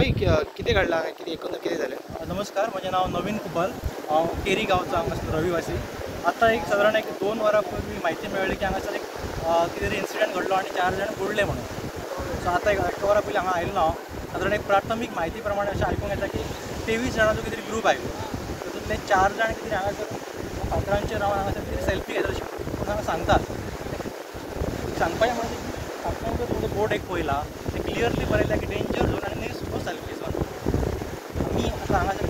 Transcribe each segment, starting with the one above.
भाई किती घडला किती एकंदर किती झाले? नमस्कार, माझे नाव नवीन कुबल, हांव केरी गांवचो हांगासर रहिवासी. आता एक साधारण 2 वरां पयलीं म्हायती मेळ्ळी की हांगासर एक कितें तरी इन्सिडंट घडलो आनी 4 जाण बुडले म्हणून. सो आतां एक 8 वरां पयलीं हांगा आयिल्लो हांव. साधारण एक प्राथमीक म्हायती प्रमाणे अशें आयकूंक येता की 23 जाणांचो कितें तरी ग्रूप आयिल्लो. तातूंतले 4 जाण कितें हांगासर फातरांचेर रावन हांगासर कितें सेल्फी घेता अशें हांगा सांगतात. सांगपाचें म्हणजे फाटल्यान जो बोर्ड एक पयला ते क्लियरली बरयला की डेंजर झोन आनी नेक्स्ट नो सेल्फी झोन. आमी आतां हांगासर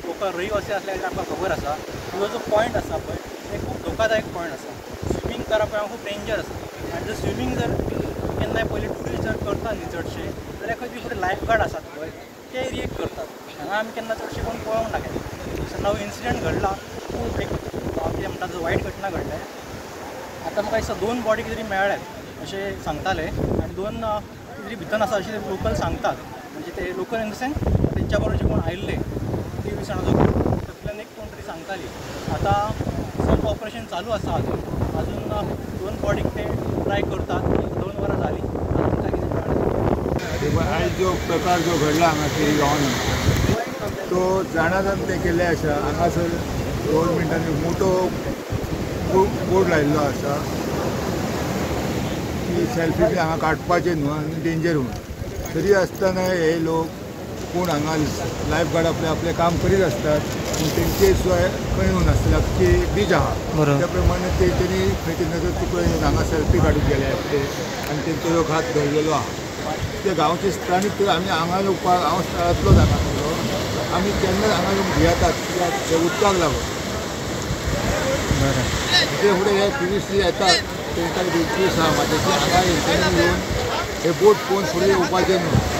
लोकल रहिवासी असल्या खातीर आमकां खबर आसा हो जो पॉयंट आसा पळय ते खूब धोकादायक पॉयंट आसा. स्विमींग करप हांगा खूब डेंजर आसा आनी जर स्विमींग जर केन्नाय पयलीं टुरिस्ट जर करता न्ही चडशे जाल्यार खंय फुडें लायफ गार्ड आसात पळय ते रिएक्ट करतात. हांगा आमी केन्ना चडशे कोण पळोवंक ना केन्ना. जेन्ना हो इन्सिडंट घडला खूब एक कितें म्हणटा जो वायट घटना घडल्या. आतां म्हाका दिसता 2 बॉडी कितें तरी मेळ्ळ्यात अशें सांगताले आनी 2 कितें तरी भितर आसा अशें लोकल सांगतात. म्हणजे ते लोकल इन द सेन्स तेंच्या बरोबर जे कोण आयिल्ले 23 जाणांचो ग्रूप तातूंतल्यान एक कोण तरी सांगताली. आतां सर्च ऑपरेशन चालू आसा अजून 2 बॉडीक ते ट्राय करतात. 2 वरां जालीं आतां कितें मेळ्ळें. आज जो प्रकार जो घडला हांगा केरी गांवांत तो जाणाजान ते केल्ले आसा. हांगासर गव्हर्मेंटान मोठो बोर्ड लायिल्लो आसा की सेल्फी बी हांगा काडपाचें न्हू आनी डेंजर म्हणून. तरी आसतना हे लोक कोण हांगा लायफ गार्ड आपलें काम करीत आसतात पूण तेंचे शिवाय खंय नासता की बीच आहा त्या प्रमाणे तेंच्यांनी खंय नजर चुकून हांगा सेल्फी काडूंक गेले ते आनी तेंचो जो घात घडलेलो आहा. ते गांवचे स्थानीक आमी हांगा येवपाक हांव स्थळांतलोच हांगासरलो. आमी केन्ना हांगा येवन भियेतात कित्याक ते उदकाक लागून. ते फुडें हे ट्युरिस्ट येतात तेंकां 20 आहा म्हाजे हांगा येवन हे बोट पळोवन फुडें येवपाचें न्हू.